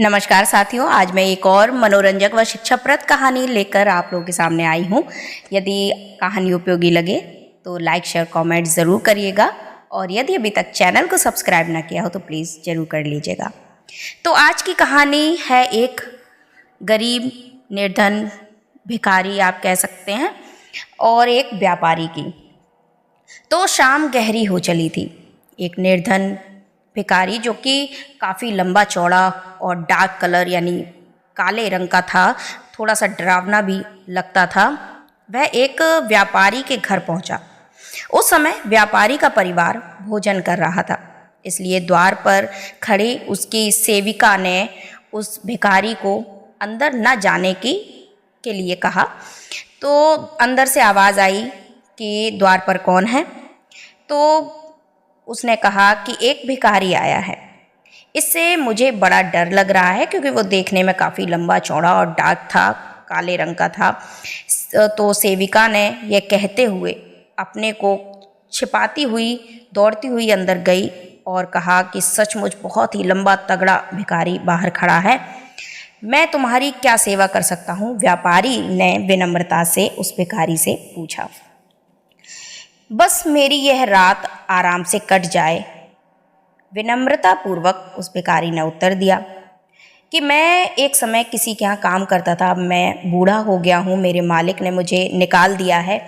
नमस्कार साथियों, आज मैं एक और मनोरंजक व शिक्षाप्रद कहानी लेकर आप लोगों के सामने आई हूँ। यदि कहानी उपयोगी लगे तो लाइक शेयर कमेंट ज़रूर करिएगा और यदि अभी तक चैनल को सब्सक्राइब ना किया हो तो प्लीज़ ज़रूर कर लीजिएगा। तो आज की कहानी है एक गरीब निर्धन भिखारी आप कह सकते हैं और एक व्यापारी की। तो शाम गहरी हो चली थी। एक निर्धन भिखारी जो कि काफ़ी लंबा चौड़ा और डार्क कलर यानी काले रंग का था, थोड़ा सा डरावना भी लगता था, वह एक व्यापारी के घर पहुंचा। उस समय व्यापारी का परिवार भोजन कर रहा था, इसलिए द्वार पर खड़ी उसकी सेविका ने उस भिखारी को अंदर न जाने के लिए कहा। तो अंदर से आवाज़ आई कि द्वार पर कौन है। तो उसने कहा कि एक भिखारी आया है। इससे मुझे बड़ा डर लग रहा है क्योंकि वो देखने में काफ़ी लंबा चौड़ा और डार्क था, काले रंग का था। तो सेविका ने यह कहते हुए अपने को छिपाती हुई दौड़ती हुई अंदर गई और कहा कि सचमुच बहुत ही लंबा तगड़ा भिखारी बाहर खड़ा है, मैं तुम्हारी क्या सेवा कर सकता हूँ? व्यापारी ने विनम्रता से उस भिखारी से पूछा। बस मेरी यह रात आराम से कट जाए, विनम्रता पूर्वक उस भिखारी ने उत्तर दिया कि मैं एक समय किसी के यहाँ काम करता था, अब मैं बूढ़ा हो गया हूँ, मेरे मालिक ने मुझे निकाल दिया है,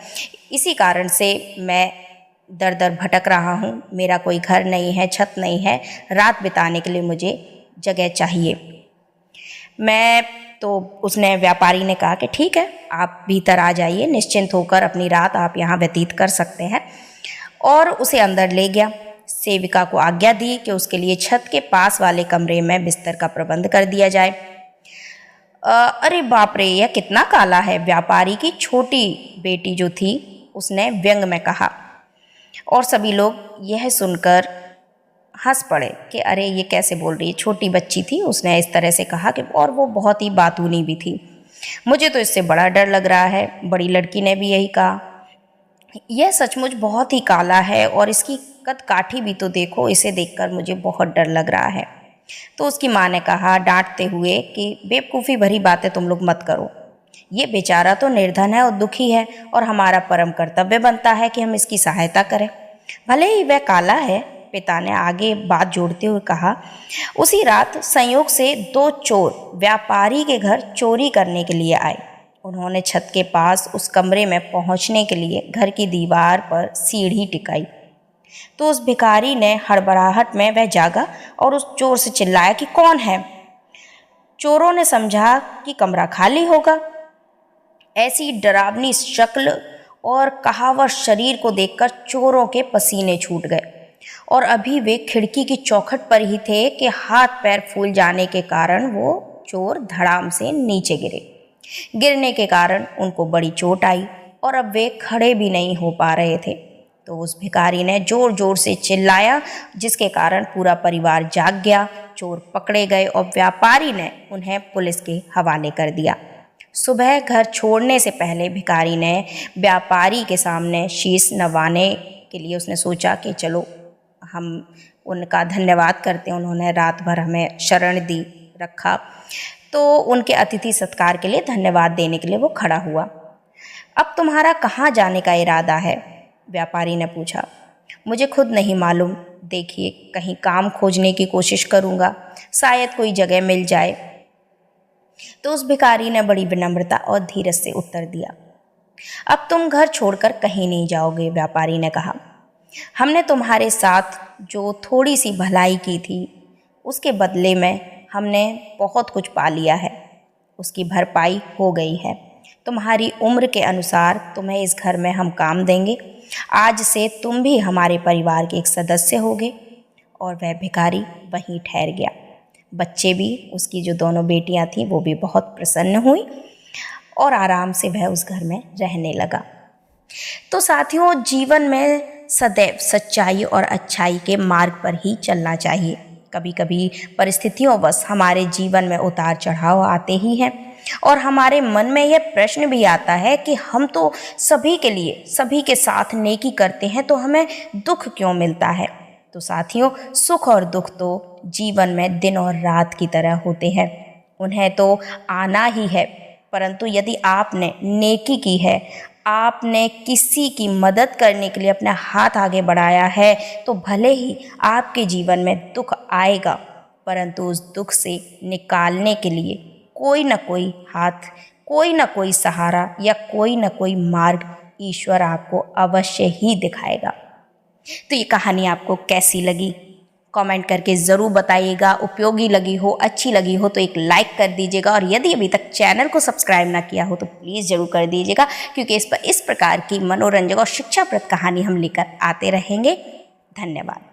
इसी कारण से मैं दर दर भटक रहा हूँ, मेरा कोई घर नहीं है, छत नहीं है, रात बिताने के लिए मुझे जगह चाहिए। तो उसने व्यापारी ने कहा कि ठीक है, आप भीतर आ जाइए, निश्चिंत होकर अपनी रात आप यहाँ व्यतीत कर सकते हैं, और उसे अंदर ले गया। सेविका को आज्ञा दी कि उसके लिए छत के पास वाले कमरे में बिस्तर का प्रबंध कर दिया जाए। अरे बाप रे, यह कितना काला है, व्यापारी की छोटी बेटी जो थी उसने व्यंग में कहा, और सभी लोग यह सुनकर हंस पड़े कि अरे ये कैसे बोल रही है, छोटी बच्ची थी, उसने इस तरह से कहा कि, और वो बहुत ही बातूनी भी थी, मुझे तो इससे बड़ा डर लग रहा है। बड़ी लड़की ने भी यही कहा, यह सचमुच बहुत ही काला है और इसकी कद काठी भी तो देखो, इसे देखकर मुझे बहुत डर लग रहा है। तो उसकी माँ ने कहा डांटते हुए कि बेवकूफ़ी भरी बातें तुम लोग मत करो, ये बेचारा तो निर्धन है और दुखी है और हमारा परम कर्तव्य बनता है कि हम इसकी सहायता करें, भले ही वह काला है। पिता ने आगे बात जोड़ते हुए कहा, उसी रात संयोग से दो चोर व्यापारी के घर चोरी करने के लिए आए। उन्होंने छत के पास उस कमरे में पहुंचने के लिए घर की दीवार पर सीढ़ी टिकाई। तो उस भिखारी ने हड़बड़ाहट में वह जागा और उस चोर से चिल्लाया कि कौन है। चोरों ने समझा कि कमरा खाली होगा। ऐसी डरावनी शक्ल और कहावर शरीर को देखकर चोरों के पसीने छूट गए और अभी वे खिड़की की चौखट पर ही थे कि हाथ पैर फूल जाने के कारण वो चोर धड़ाम से नीचे गिरे। गिरने के कारण उनको बड़ी चोट आई और अब वे खड़े भी नहीं हो पा रहे थे। तो उस भिखारी ने जोर जोर से चिल्लाया, जिसके कारण पूरा परिवार जाग गया। चोर पकड़े गए और व्यापारी ने उन्हें पुलिस के हवाले कर दिया। सुबह घर छोड़ने से पहले भिखारी ने व्यापारी के सामने शीश नवाने के लिए उसने सोचा कि चलो हम उनका धन्यवाद करते हैं, उन्होंने रात भर हमें शरण दी रखा। तो उनके अतिथि सत्कार के लिए धन्यवाद देने के लिए वो खड़ा हुआ। अब तुम्हारा कहाँ जाने का इरादा है? व्यापारी ने पूछा। मुझे खुद नहीं मालूम, देखिए कहीं काम खोजने की कोशिश करूँगा, शायद कोई जगह मिल जाए। तो उस भिखारी ने बड़ी विनम्रता और धीरज से उत्तर दिया। अब तुम घर छोड़कर कहीं नहीं जाओगे, व्यापारी ने कहा। हमने तुम्हारे साथ जो थोड़ी सी भलाई की थी उसके बदले में हमने बहुत कुछ पा लिया है, उसकी भरपाई हो गई है। तुम्हारी उम्र के अनुसार तुम्हें इस घर में हम काम देंगे, आज से तुम भी हमारे परिवार के एक सदस्य होगे। और वह भिखारी वहीं ठहर गया। बच्चे भी, उसकी जो दोनों बेटियां थीं वो भी बहुत प्रसन्न हुई और आराम से वह उस घर में रहने लगा। तो साथियों, जीवन में सदैव सच्चाई और अच्छाई के मार्ग पर ही चलना चाहिए। कभी कभी परिस्थितियों बस हमारे जीवन में उतार चढ़ाव आते ही हैं और हमारे मन में यह प्रश्न भी आता है कि हम तो सभी के लिए, सभी के साथ नेकी करते हैं, तो हमें दुख क्यों मिलता है? तो साथियों, सुख और दुख तो जीवन में दिन और रात की तरह होते हैं, उन्हें तो आना ही है। परंतु यदि आपने नेकी की है, आपने किसी की मदद करने के लिए अपना हाथ आगे बढ़ाया है, तो भले ही आपके जीवन में दुख आएगा, परंतु उस दुख से निकालने के लिए कोई न कोई हाथ, कोई न कोई सहारा या कोई न कोई मार्ग ईश्वर आपको अवश्य ही दिखाएगा। तो ये कहानी आपको कैसी लगी कमेंट करके ज़रूर बताइएगा। उपयोगी लगी हो, अच्छी लगी हो तो एक लाइक कर दीजिएगा, और यदि अभी तक चैनल को सब्सक्राइब ना किया हो तो प्लीज़ ज़रूर कर दीजिएगा, क्योंकि इस प्रकार की मनोरंजक और शिक्षाप्रद कहानी हम लेकर आते रहेंगे। धन्यवाद।